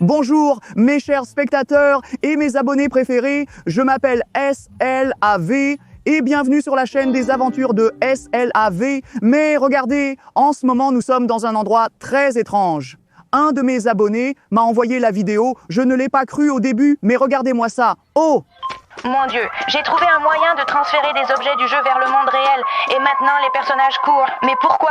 Bonjour mes chers spectateurs et mes abonnés préférés, je m'appelle SLAV et bienvenue sur la chaîne des aventures de SLAV. Mais regardez, en ce moment nous sommes dans un endroit très étrange. Un de mes abonnés m'a envoyé la vidéo, je ne l'ai pas cru au début, mais regardez-moi ça. Oh! Mon Dieu, j'ai trouvé un moyen de transférer des objets du jeu vers le monde réel et maintenant les personnages courent. Mais pourquoi ?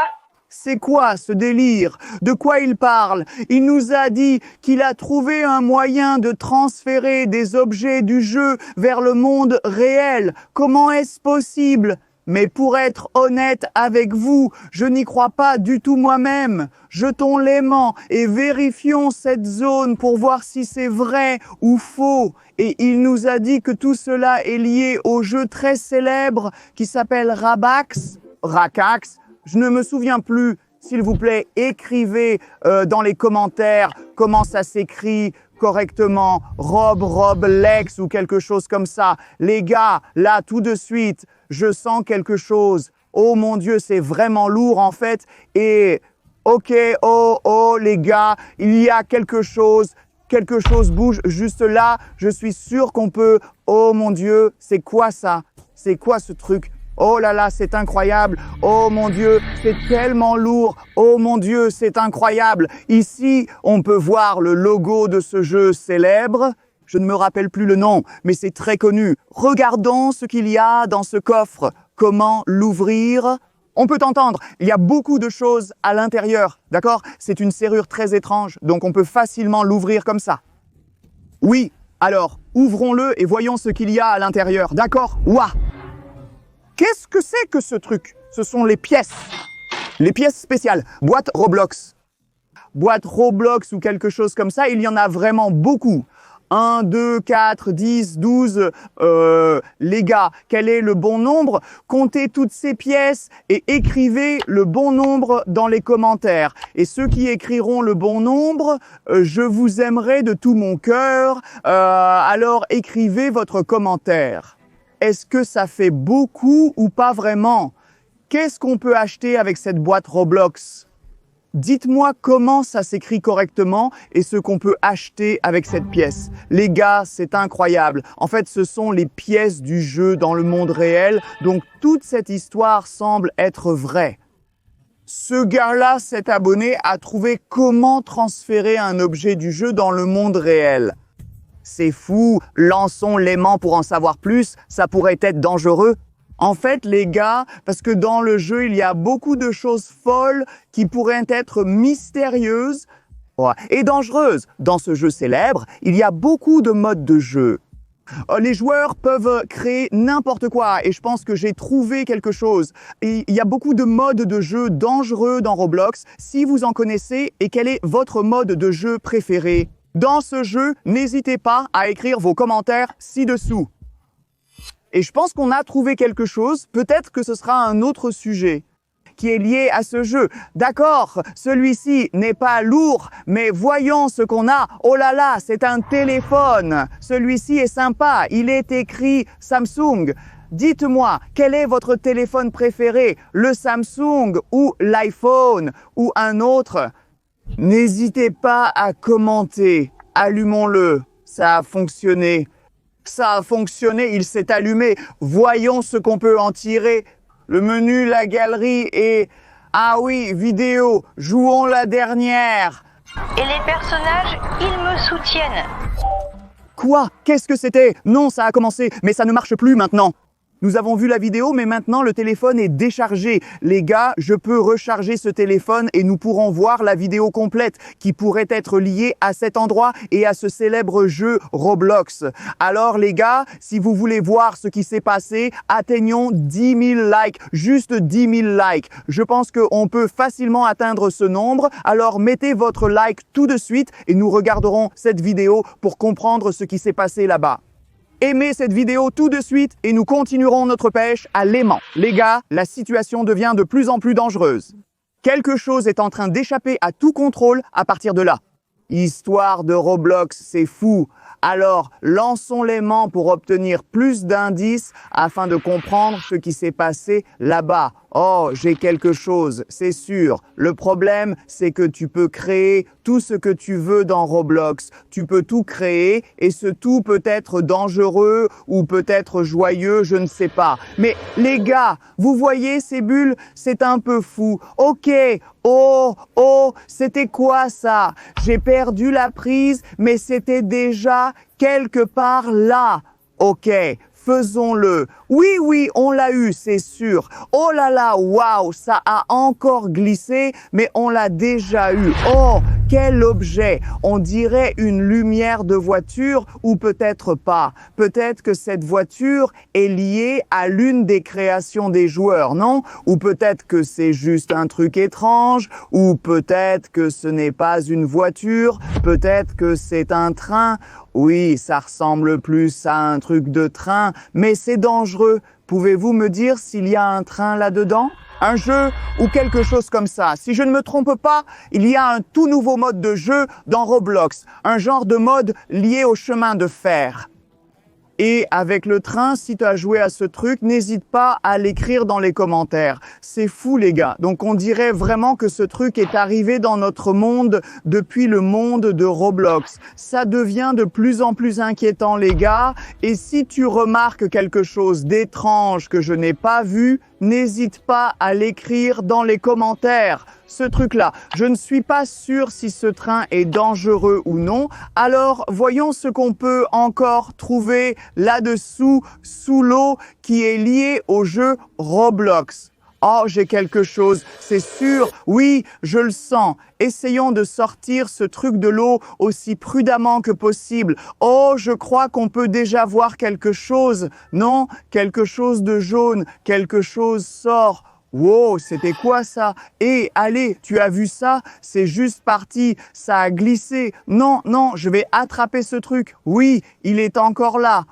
C'est quoi ce délire? De quoi il parle? Il nous a dit qu'il a trouvé un moyen de transférer des objets du jeu vers le monde réel. Comment est-ce possible? Mais pour être honnête avec vous, je n'y crois pas du tout moi-même. Jetons l'aimant et vérifions cette zone pour voir si c'est vrai ou faux. Et il nous a dit que tout cela est lié au jeu très célèbre qui s'appelle Rabax. Rakax. Je ne me souviens plus. S'il vous plaît, écrivez dans les commentaires comment ça s'écrit correctement. Roblex ou quelque chose comme ça. Les gars, là, tout de suite, je sens quelque chose. Oh mon Dieu, c'est vraiment lourd en fait. Et ok, oh, les gars, il y a quelque chose. Quelque chose bouge juste là. Je suis sûr qu'on peut... Oh mon Dieu, c'est quoi ça? C'est quoi ce truc? Oh là là, c'est incroyable. Oh mon Dieu, c'est tellement lourd. Oh mon Dieu, c'est incroyable. Ici, on peut voir le logo de ce jeu célèbre. Je ne me rappelle plus le nom, mais c'est très connu. Regardons ce qu'il y a dans ce coffre. Comment l'ouvrir? On peut entendre, il y a beaucoup de choses à l'intérieur, d'accord? C'est une serrure très étrange, donc on peut facilement l'ouvrir comme ça. Oui, alors, ouvrons-le et voyons ce qu'il y a à l'intérieur, d'accord? Ouah! Qu'est-ce que c'est que ce truc? Ce sont les pièces. Les pièces spéciales. Boîte Roblox. Boîte Roblox ou quelque chose comme ça, il y en a vraiment beaucoup. 1, 2, 4, 10, 12. Les gars, quel est le bon nombre? Comptez toutes ces pièces et écrivez le bon nombre dans les commentaires. Et ceux qui écriront le bon nombre, je vous aimerai de tout mon cœur. Alors écrivez votre commentaire. Est-ce que ça fait beaucoup ou pas vraiment? Qu'est-ce qu'on peut acheter avec cette boîte Roblox? Dites-moi comment ça s'écrit correctement et ce qu'on peut acheter avec cette pièce. Les gars, c'est incroyable. En fait, ce sont les pièces du jeu dans le monde réel, donc toute cette histoire semble être vraie. Ce gars-là, cet abonné, a trouvé comment transférer un objet du jeu dans le monde réel. C'est fou, lançons l'aimant pour en savoir plus, ça pourrait être dangereux. En fait, les gars, parce que dans le jeu, il y a beaucoup de choses folles qui pourraient être mystérieuses et dangereuses. Dans ce jeu célèbre, il y a beaucoup de modes de jeu. Les joueurs peuvent créer n'importe quoi et je pense que j'ai trouvé quelque chose. Et il y a beaucoup de modes de jeu dangereux dans Roblox. Si vous en connaissez et quel est votre mode de jeu préféré? Dans ce jeu, n'hésitez pas à écrire vos commentaires ci-dessous. Et je pense qu'on a trouvé quelque chose, peut-être que ce sera un autre sujet qui est lié à ce jeu. D'accord, celui-ci n'est pas lourd, mais voyons ce qu'on a. Oh là là, c'est un téléphone. Celui-ci est sympa, il est écrit Samsung. Dites-moi, quel est votre téléphone préféré? Le Samsung ou l'iPhone ou un autre? N'hésitez pas à commenter. Allumons-le. Ça a fonctionné. Ça a fonctionné, il s'est allumé. Voyons ce qu'on peut en tirer. Le menu, la galerie et... Ah oui, vidéo. Jouons la dernière. Et les personnages, ils me soutiennent. Quoi? Qu'est-ce que c'était? Non, ça a commencé, mais ça ne marche plus maintenant. Nous avons vu la vidéo, mais maintenant le téléphone est déchargé. Les gars, je peux recharger ce téléphone et nous pourrons voir la vidéo complète qui pourrait être liée à cet endroit et à ce célèbre jeu Roblox. Alors les gars, si vous voulez voir ce qui s'est passé, atteignons 10 000 likes, juste 10 000 likes. Je pense qu'on peut facilement atteindre ce nombre, alors mettez votre like tout de suite et nous regarderons cette vidéo pour comprendre ce qui s'est passé là-bas. Aimez cette vidéo tout de suite et nous continuerons notre pêche à l'aimant. Les gars, la situation devient de plus en plus dangereuse. Quelque chose est en train d'échapper à tout contrôle à partir de là. Histoire de Roblox, c'est fou. Alors, lançons l'aimant pour obtenir plus d'indices afin de comprendre ce qui s'est passé là-bas. Oh, j'ai quelque chose, c'est sûr. Le problème, c'est que tu peux créer tout ce que tu veux dans Roblox. Tu peux tout créer et ce tout peut être dangereux ou peut-être joyeux, je ne sais pas. Mais les gars, vous voyez ces bulles? C'est un peu fou. Ok, oh, c'était quoi ça? J'ai perdu la prise, mais c'était déjà quelque part là. Ok. Faisons-le. Oui, on l'a eu, c'est sûr. Oh là là, waouh, ça a encore glissé, mais on l'a déjà eu. Oh, quel objet! On dirait une lumière de voiture ou peut-être pas. Peut-être que cette voiture est liée à l'une des créations des joueurs, non? Ou peut-être que c'est juste un truc étrange, ou peut-être que ce n'est pas une voiture, peut-être que c'est un train. Oui, ça ressemble plus à un truc de train, mais c'est dangereux. Pouvez-vous me dire s'il y a un train là-dedans? Un jeu ou quelque chose comme ça. Si je ne me trompe pas, il y a un tout nouveau mode de jeu dans Roblox. Un genre de mode lié au chemin de fer. Et avec le train, si tu as joué à ce truc, n'hésite pas à l'écrire dans les commentaires. C'est fou les gars. Donc on dirait vraiment que ce truc est arrivé dans notre monde depuis le monde de Roblox. Ça devient de plus en plus inquiétant les gars. Et si tu remarques quelque chose d'étrange que je n'ai pas vu, n'hésite pas à l'écrire dans les commentaires. Ce truc-là, je ne suis pas sûr si ce train est dangereux ou non. Alors, voyons ce qu'on peut encore trouver là-dessous, sous l'eau, qui est lié au jeu Roblox. Oh, j'ai quelque chose, c'est sûr, oui, je le sens. Essayons de sortir ce truc de l'eau aussi prudemment que possible. Oh, je crois qu'on peut déjà voir quelque chose. Non, quelque chose de jaune, quelque chose sort. Wow, c'était quoi ça? Eh, allez, tu as vu ça? C'est juste parti, ça a glissé. Non, je vais attraper ce truc. Oui, il est encore là.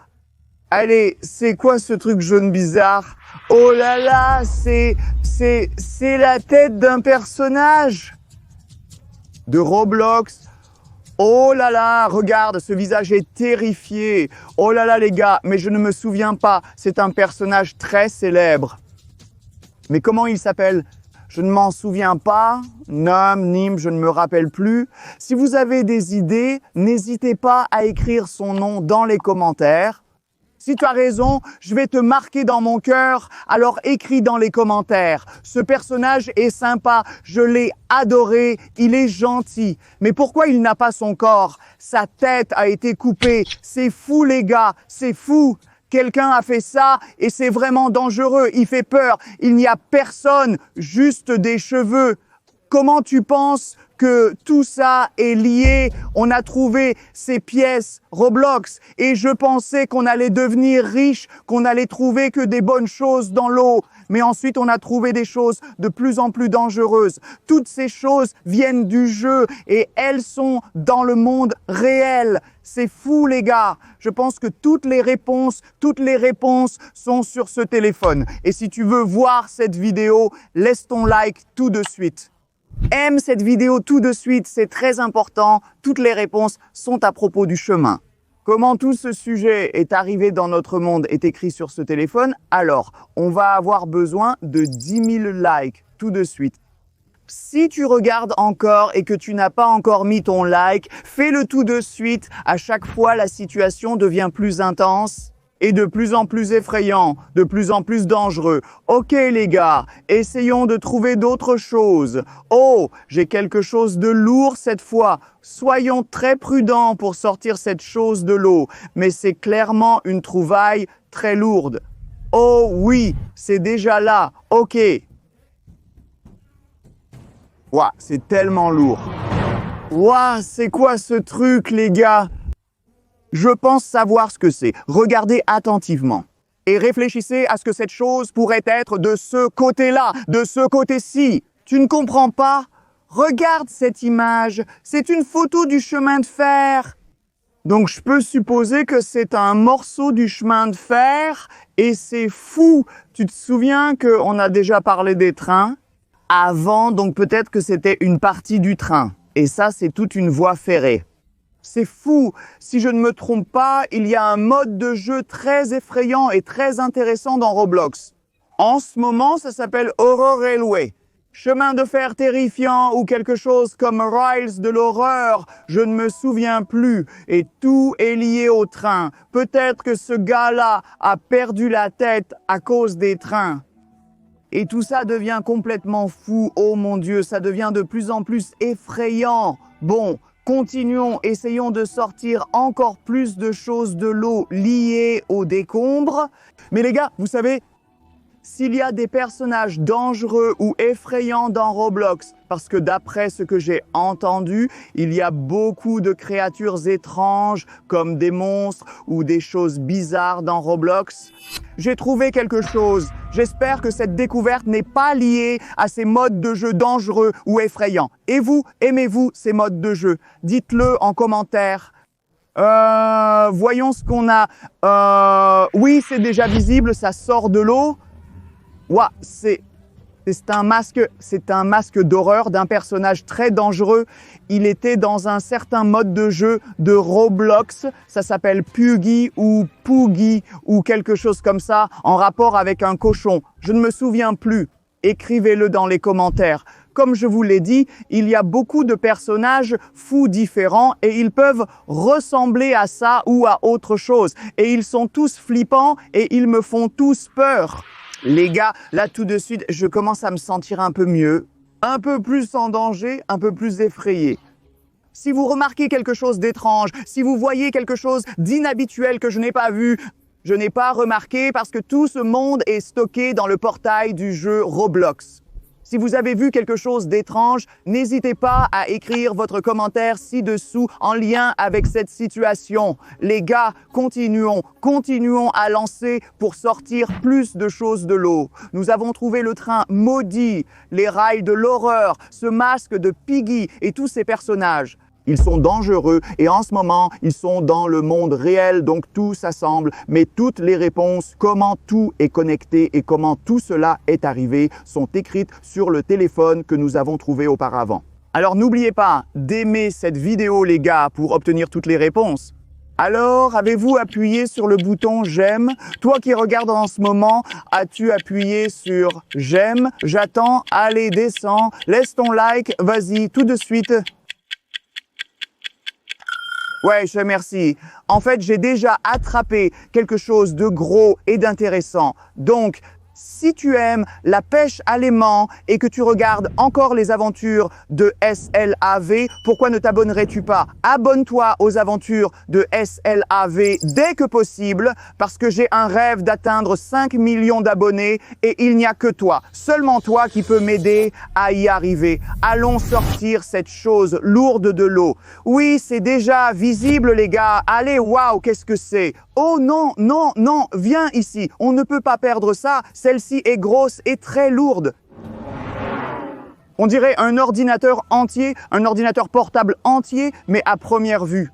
Allez, c'est quoi ce truc jaune bizarre? Oh là là, c'est la tête d'un personnage de Roblox. Oh là là, regarde, ce visage est terrifié. Oh là là les gars, mais je ne me souviens pas, c'est un personnage très célèbre. Mais comment il s'appelle? Je ne m'en souviens pas. Nom, Nim, je ne me rappelle plus. Si vous avez des idées, n'hésitez pas à écrire son nom dans les commentaires. Si tu as raison, je vais te marquer dans mon cœur, alors écris dans les commentaires. Ce personnage est sympa, je l'ai adoré, il est gentil. Mais pourquoi il n'a pas son corps? Sa tête a été coupée. C'est fou les gars, c'est fou. Quelqu'un a fait ça et c'est vraiment dangereux, il fait peur. Il n'y a personne, juste des cheveux. Comment tu penses que tout ça est lié? On a trouvé ces pièces Roblox et je pensais qu'on allait devenir riche, qu'on allait trouver que des bonnes choses dans l'eau. Mais ensuite, on a trouvé des choses de plus en plus dangereuses. Toutes ces choses viennent du jeu et elles sont dans le monde réel. C'est fou, les gars. Je pense que toutes les réponses sont sur ce téléphone. Et si tu veux voir cette vidéo, laisse ton like tout de suite. Aime cette vidéo tout de suite, c'est très important. Toutes les réponses sont à propos du chemin. Comment tout ce sujet est arrivé dans notre monde est écrit sur ce téléphone. Alors, on va avoir besoin de 10 000 likes tout de suite. Si tu regardes encore et que tu n'as pas encore mis ton like, fais-le tout de suite. À chaque fois, la situation devient plus intense et de plus en plus effrayant, de plus en plus dangereux. Ok les gars, essayons de trouver d'autres choses. Oh, j'ai quelque chose de lourd cette fois. Soyons très prudents pour sortir cette chose de l'eau. Mais c'est clairement une trouvaille très lourde. Oh oui, c'est déjà là. Ok. Ouah, c'est tellement lourd. Ouah, c'est quoi ce truc les gars? Je pense savoir ce que c'est. Regardez attentivement. Et réfléchissez à ce que cette chose pourrait être de ce côté-là, de ce côté-ci. Tu ne comprends pas? Regarde cette image. C'est une photo du chemin de fer. Donc je peux supposer que c'est un morceau du chemin de fer. Et c'est fou. Tu te souviens qu'on a déjà parlé des trains avant, donc peut-être que c'était une partie du train. Et ça, c'est toute une voie ferrée. C'est fou. Si je ne me trompe pas, il y a un mode de jeu très effrayant et très intéressant dans Roblox. En ce moment, ça s'appelle Horror Railway. Chemin de fer terrifiant ou quelque chose comme Rails de l'horreur, je ne me souviens plus. Et tout est lié au train. Peut-être que ce gars-là a perdu la tête à cause des trains. Et tout ça devient complètement fou. Oh mon Dieu, ça devient de plus en plus effrayant. Bon, continuons, essayons de sortir encore plus de choses de l'eau liées aux décombres. Mais les gars, vous savez, s'il y a des personnages dangereux ou effrayants dans Roblox, parce que d'après ce que j'ai entendu, il y a beaucoup de créatures étranges comme des monstres ou des choses bizarres dans Roblox, j'ai trouvé quelque chose. J'espère que cette découverte n'est pas liée à ces modes de jeu dangereux ou effrayants. Et vous, aimez-vous ces modes de jeu? Dites-le en commentaire. Voyons ce qu'on a. Oui, c'est déjà visible, ça sort de l'eau. Ouah, c'est un masque d'horreur d'un personnage très dangereux. Il était dans un certain mode de jeu de Roblox. Ça s'appelle Puggy ou Poogie ou quelque chose comme ça, en rapport avec un cochon. Je ne me souviens plus. Écrivez-le dans les commentaires. Comme je vous l'ai dit, il y a beaucoup de personnages fous différents et ils peuvent ressembler à ça ou à autre chose. Et ils sont tous flippants et ils me font tous peur. Les gars, là tout de suite, je commence à me sentir un peu mieux, un peu plus en danger, un peu plus effrayé. Si vous remarquez quelque chose d'étrange, si vous voyez quelque chose d'inhabituel que je n'ai pas vu, je n'ai pas remarqué parce que tout ce monde est stocké dans le portail du jeu Roblox. Si vous avez vu quelque chose d'étrange, n'hésitez pas à écrire votre commentaire ci-dessous en lien avec cette situation. Les gars, continuons à lancer pour sortir plus de choses de l'eau. Nous avons trouvé le train maudit, les rails de l'horreur, ce masque de Piggy et tous ces personnages. Ils sont dangereux et en ce moment, ils sont dans le monde réel, donc tout s'assemble. Mais toutes les réponses, comment tout est connecté et comment tout cela est arrivé, sont écrites sur le téléphone que nous avons trouvé auparavant. Alors n'oubliez pas d'aimer cette vidéo, les gars, pour obtenir toutes les réponses. Alors, avez-vous appuyé sur le bouton j'aime? Toi qui regardes en ce moment, as-tu appuyé sur j'aime? J'attends, allez, descends, laisse ton like, vas-y, tout de suite. Ouais, je te remercie. En fait, j'ai déjà attrapé quelque chose de gros et d'intéressant. Donc, si tu aimes la pêche à l'aimant et que tu regardes encore les aventures de SLAV, pourquoi ne t'abonnerais-tu pas? Abonne-toi aux aventures de SLAV dès que possible parce que j'ai un rêve d'atteindre 5 millions d'abonnés et il n'y a que toi, seulement toi qui peux m'aider à y arriver. Allons sortir cette chose lourde de l'eau. Oui, c'est déjà visible les gars. Allez, waouh, qu'est-ce que c'est? Oh non, non, non, viens ici. On ne peut pas perdre ça. Celle-ci est grosse et très lourde. On dirait un ordinateur entier, un ordinateur portable entier, mais à première vue.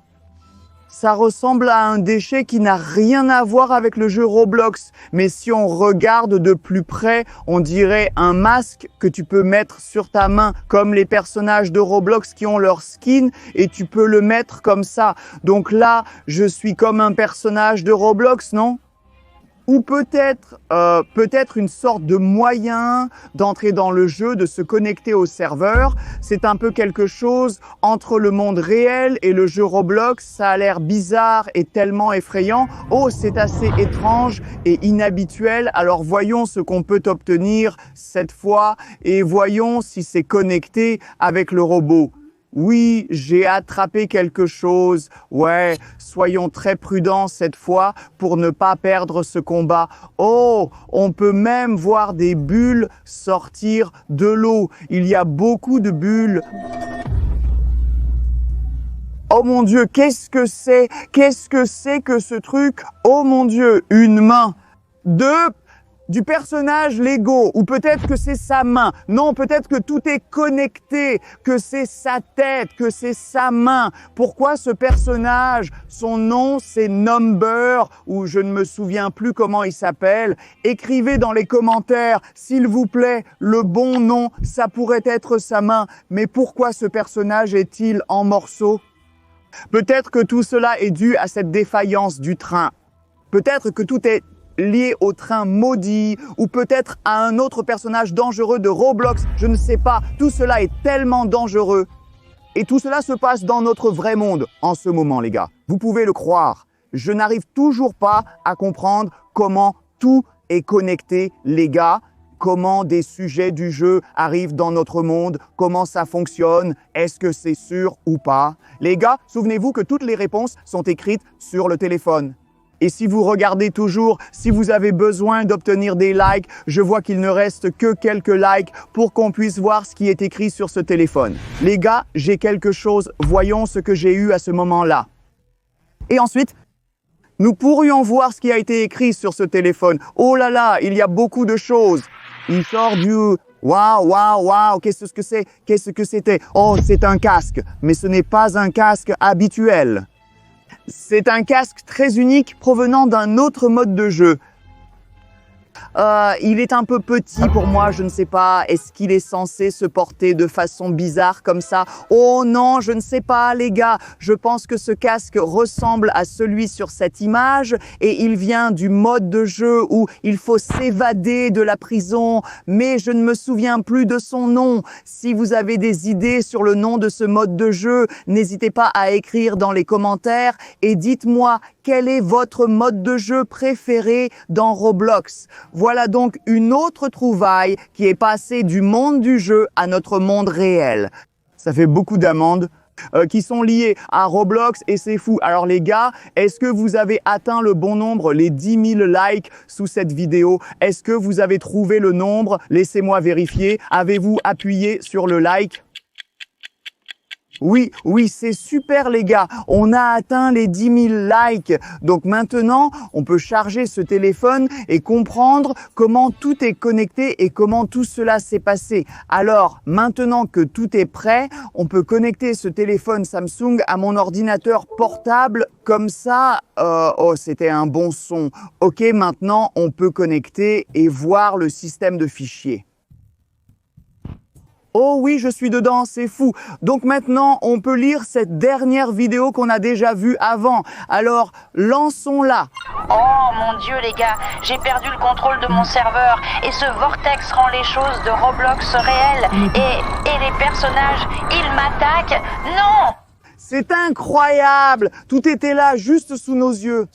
Ça ressemble à un déchet qui n'a rien à voir avec le jeu Roblox. Mais si on regarde de plus près, on dirait un masque que tu peux mettre sur ta main, comme les personnages de Roblox qui ont leur skin, et tu peux le mettre comme ça. Donc là, je suis comme un personnage de Roblox, non ? Ou peut-être une sorte de moyen d'entrer dans le jeu, de se connecter au serveur. C'est un peu quelque chose entre le monde réel et le jeu Roblox. Ça a l'air bizarre et tellement effrayant. Oh, c'est assez étrange et inhabituel. Alors voyons ce qu'on peut obtenir cette fois et voyons si c'est connecté avec le robot. Oui, j'ai attrapé quelque chose. Ouais, soyons très prudents cette fois pour ne pas perdre ce combat. Oh, on peut même voir des bulles sortir de l'eau. Il y a beaucoup de bulles. Oh mon Dieu, qu'est-ce que c'est? Qu'est-ce que c'est que ce truc? Oh mon Dieu, une main. Du personnage Lego, ou peut-être que c'est sa main. Non, peut-être que tout est connecté, que c'est sa tête, que c'est sa main. Pourquoi ce personnage? Son nom, c'est Number, ou je ne me souviens plus comment il s'appelle. Écrivez dans les commentaires, s'il vous plaît, le bon nom, ça pourrait être sa main. Mais pourquoi ce personnage est-il en morceaux? Peut-être que tout cela est dû à cette défaillance du train. Peut-être que tout est lié au train maudit ou peut-être à un autre personnage dangereux de Roblox, je ne sais pas. Tout cela est tellement dangereux. Et tout cela se passe dans notre vrai monde en ce moment, les gars. Vous pouvez le croire. Je n'arrive toujours pas à comprendre comment tout est connecté, les gars. Comment des sujets du jeu arrivent dans notre monde, comment ça fonctionne, est-ce que c'est sûr ou pas. Les gars, souvenez-vous que toutes les réponses sont écrites sur le téléphone. Et si vous regardez toujours, si vous avez besoin d'obtenir des likes, je vois qu'il ne reste que quelques likes pour qu'on puisse voir ce qui est écrit sur ce téléphone. Les gars, j'ai quelque chose, voyons ce que j'ai eu à ce moment-là. Et ensuite, nous pourrions voir ce qui a été écrit sur ce téléphone. Oh là là, il y a beaucoup de choses. Il sort du « waouh, waouh, waouh, qu'est-ce que c'est? Qu'est-ce que c'était? Oh, c'est un casque, mais ce n'est pas un casque habituel. C'est un casque très unique provenant d'un autre mode de jeu. Il est un peu petit pour moi, je ne sais pas. Est-ce qu'il est censé se porter de façon bizarre comme ça? Oh non, je ne sais pas, les gars. Je pense que ce casque ressemble à celui sur cette image et il vient du mode de jeu où il faut s'évader de la prison, mais je ne me souviens plus de son nom. Si vous avez des idées sur le nom de ce mode de jeu, n'hésitez pas à écrire dans les commentaires et dites-moi quel est votre mode de jeu préféré dans Roblox. Voilà donc une autre trouvaille qui est passée du monde du jeu à notre monde réel. Ça fait beaucoup d'amendes qui sont liées à Roblox et c'est fou. Alors les gars, est-ce que vous avez atteint le bon nombre, les 10 000 likes sous cette vidéo? Est-ce que vous avez trouvé le nombre? Laissez-moi vérifier. Avez-vous appuyé sur le like? Oui, c'est super les gars, on a atteint les 10 000 likes. Donc maintenant, on peut charger ce téléphone et comprendre comment tout est connecté et comment tout cela s'est passé. Alors, maintenant que tout est prêt, on peut connecter ce téléphone Samsung à mon ordinateur portable comme ça. Oh, c'était un bon son. Ok, maintenant, on peut connecter et voir le système de fichiers. Oh oui, je suis dedans, c'est fou. Donc maintenant, on peut lire cette dernière vidéo qu'on a déjà vue avant. Alors, lançons-la. Oh mon Dieu les gars, j'ai perdu le contrôle de mon serveur et ce vortex rend les choses de Roblox réelles et les personnages, ils m'attaquent. Non! C'est incroyable! Tout était là, juste sous nos yeux.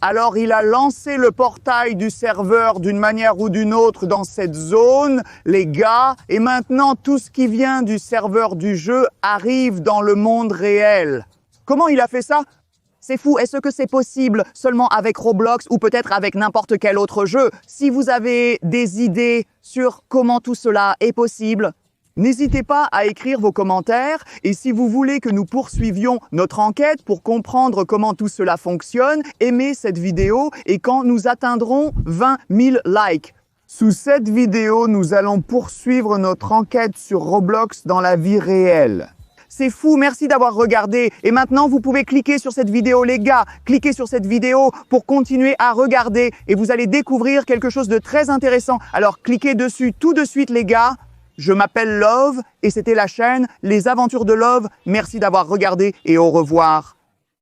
Alors il a lancé le portail du serveur d'une manière ou d'une autre dans cette zone, les gars, et maintenant tout ce qui vient du serveur du jeu arrive dans le monde réel. Comment il a fait ça? C'est fou, est-ce que c'est possible seulement avec Roblox ou peut-être avec n'importe quel autre jeu? Si vous avez des idées sur comment tout cela est possible, n'hésitez pas à écrire vos commentaires et si vous voulez que nous poursuivions notre enquête pour comprendre comment tout cela fonctionne, aimez cette vidéo et quand nous atteindrons 20 000 likes. Sous cette vidéo, nous allons poursuivre notre enquête sur Roblox dans la vie réelle. C'est fou, merci d'avoir regardé. Et maintenant, vous pouvez cliquer sur cette vidéo, les gars. Cliquez sur cette vidéo pour continuer à regarder et vous allez découvrir quelque chose de très intéressant. Alors, cliquez dessus tout de suite, les gars. Je m'appelle Love et c'était la chaîne Les Aventures de Love. Merci d'avoir regardé et au revoir.